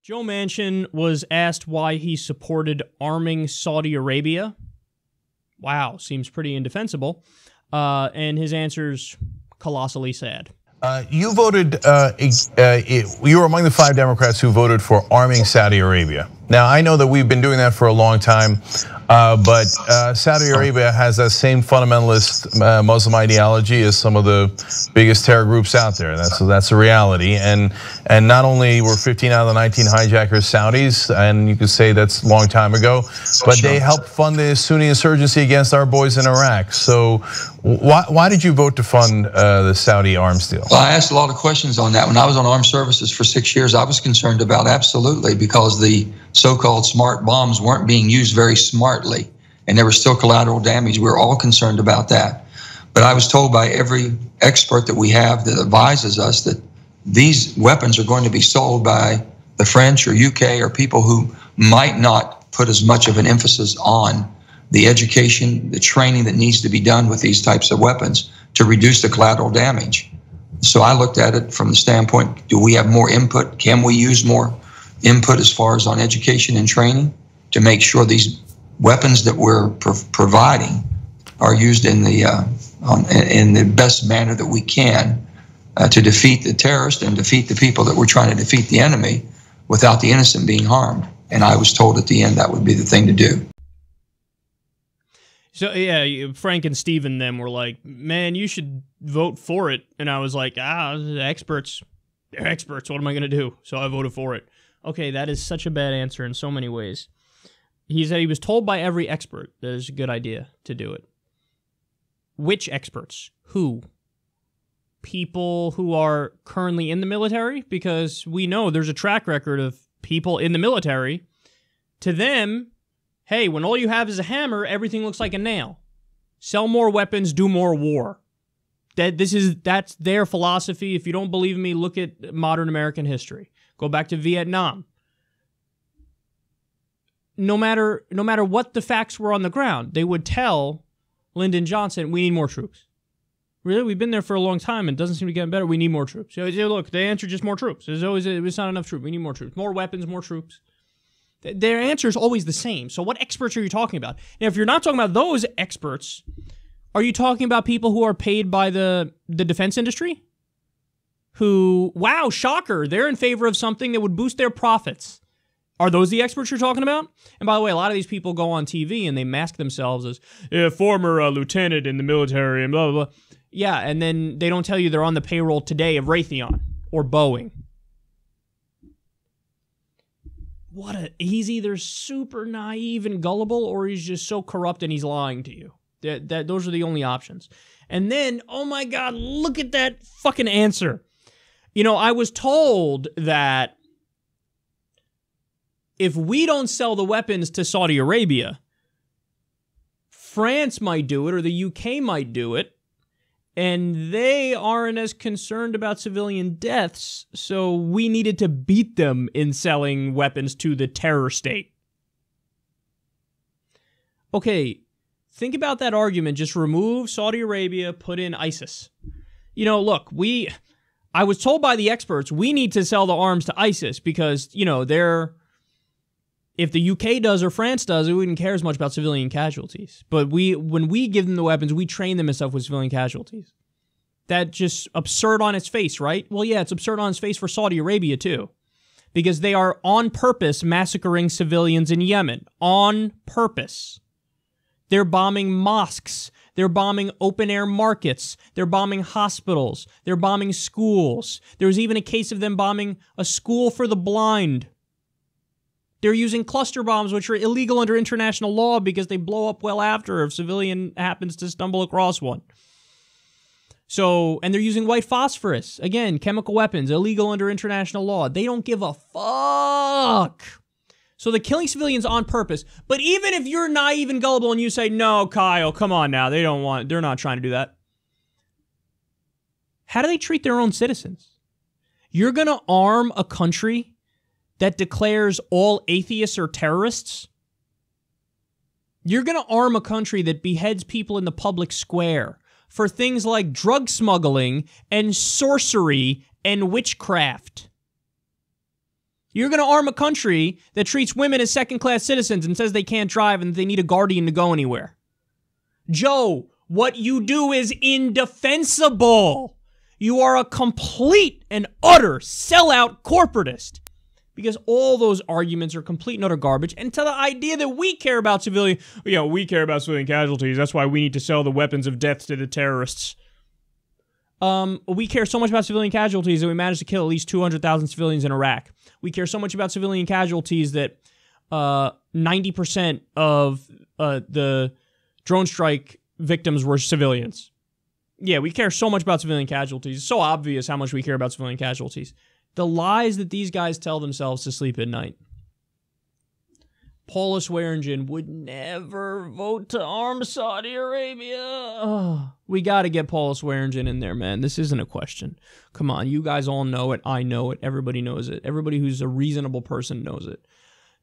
Joe Manchin was asked why he supported arming Saudi Arabia. Wow, seems pretty indefensible. And his answer's colossally sad. You voted, you were among the 5 Democrats who voted for arming Saudi Arabia. Now, I know that we've been doing that for a long time, but Saudi Arabia has that same fundamentalist Muslim ideology as some of the biggest terror groups out there. That's a reality. And not only were 15 out of the 19 hijackers Saudis, and you could say that's a long time ago, but they helped fund the Sunni insurgency against our boys in Iraq. So why did you vote to fund the Saudi arms deal? Well, I asked a lot of questions on that. When I was on armed services for 6 years, I was concerned about absolutely, because the so-called smart bombs weren't being used very smartly, and there was still collateral damage. We were all concerned about that. But I was told by every expert that we have that advises us that these weapons are going to be sold by the French or UK or people who might not put as much of an emphasis on the education, the training that needs to be done with these types of weapons to reduce the collateral damage. So I looked at it from the standpoint, do we have more input? Can we use more input as far as on education and training to make sure these weapons that we're providing are used in the best manner that we can to defeat the terrorists and defeat the people that we're trying to defeat, the enemy, without the innocent being harmed. And I was told at the end that would be the thing to do. So yeah, Frank and Steven them were like, man, you should vote for it. And I was like, the experts, they're experts. What am I going to do? So I voted for it. Okay, that is such a bad answer in so many ways. He said he was told by every expert that it's a good idea to do it. Which experts? Who? People who are currently in the military? Because we know there's a track record of people in the military. To them, hey, when all you have is a hammer, everything looks like a nail. Sell more weapons, do more war. That's their philosophy. If you don't believe me, look at modern American history. Go back to Vietnam. No matter what the facts were on the ground, they would tell Lyndon Johnson, we need more troops. Really? We've been there for a long time and it doesn't seem to get better. We need more troops. So, look, the answer is just more troops. It's not enough troops. We need more troops. More weapons, more troops. Their answer is always the same. So what experts are you talking about? Now, if you're not talking about those experts, are you talking about people who are paid by the defense industry? Who, wow, shocker, they're in favor of something that would boost their profits. Are those the experts you're talking about? And by the way, a lot of these people go on TV and they mask themselves as a former lieutenant in the military and blah, blah, blah. Yeah, and then they don't tell you they're on the payroll today of Raytheon or Boeing. He's either super naive and gullible or he's just so corrupt and he's lying to you. Those are the only options. And then, oh my God, look at that fucking answer. You know, I was told that if we don't sell the weapons to Saudi Arabia, France might do it or the UK might do it, and they aren't as concerned about civilian deaths, so we needed to beat them in selling weapons to the terror state. Okay, think about that argument. Just remove Saudi Arabia, put in ISIS. You know, look, I was told by the experts we need to sell the arms to ISIS because, you know, if the UK does or France does, we wouldn't care as much about civilian casualties. But when we give them the weapons, we train them and stuff with civilian casualties. That's just absurd on its face, right? Well, yeah, it's absurd on its face for Saudi Arabia, too. Because they are on purpose massacring civilians in Yemen. On purpose. They're bombing mosques. They're bombing open-air markets. They're bombing hospitals. They're bombing schools. There was even a case of them bombing a school for the blind. They're using cluster bombs, which are illegal under international law because they blow up well after if a civilian happens to stumble across one. So, and they're using white phosphorus. Again, chemical weapons, illegal under international law. They don't give a fuck. So they're killing civilians on purpose. But even if you're naive and gullible and you say, no, Kyle, come on now, they're not trying to do that. How do they treat their own citizens? You're going to arm a country that declares all atheists are terrorists? You're going to arm a country that beheads people in the public square for things like drug smuggling and sorcery and witchcraft. You're going to arm a country that treats women as second-class citizens and says they can't drive and they need a guardian to go anywhere. Joe, what you do is indefensible. You are a complete and utter sellout corporatist. Because all those arguments are complete and utter garbage. And to the idea that we care about civilian casualties. That's why we need to sell the weapons of death to the terrorists. We care so much about civilian casualties that we managed to kill at least 200,000 civilians in Iraq. We care so much about civilian casualties that 90% of the drone strike victims were civilians. Yeah, we care so much about civilian casualties. It's so obvious how much we care about civilian casualties. The lies that these guys tell themselves to sleep at night. Paula Swearingen would never vote to arm Saudi Arabia. Oh, we got to get Paula Swearingen in there, man. This isn't a question. Come on, you guys all know it. I know it. Everybody knows it. Everybody who's a reasonable person knows it.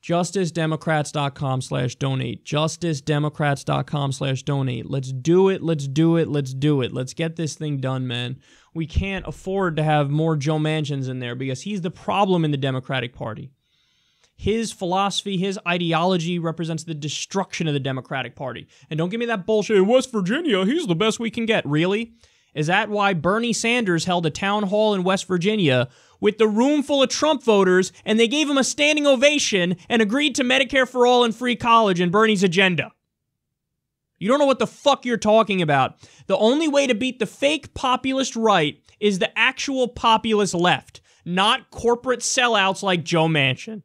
JusticeDemocrats.com/donate. JusticeDemocrats.com/donate. Let's do it. Let's do it. Let's do it. Let's get this thing done, man. We can't afford to have more Joe Manchins in there because he's the problem in the Democratic Party. His philosophy, his ideology represents the destruction of the Democratic Party. And don't give me that bullshit, in West Virginia, he's the best we can get. Really? Is that why Bernie Sanders held a town hall in West Virginia with the room full of Trump voters, and they gave him a standing ovation and agreed to Medicare for all and free college and Bernie's agenda? You don't know what the fuck you're talking about. The only way to beat the fake populist right is the actual populist left, not corporate sellouts like Joe Manchin.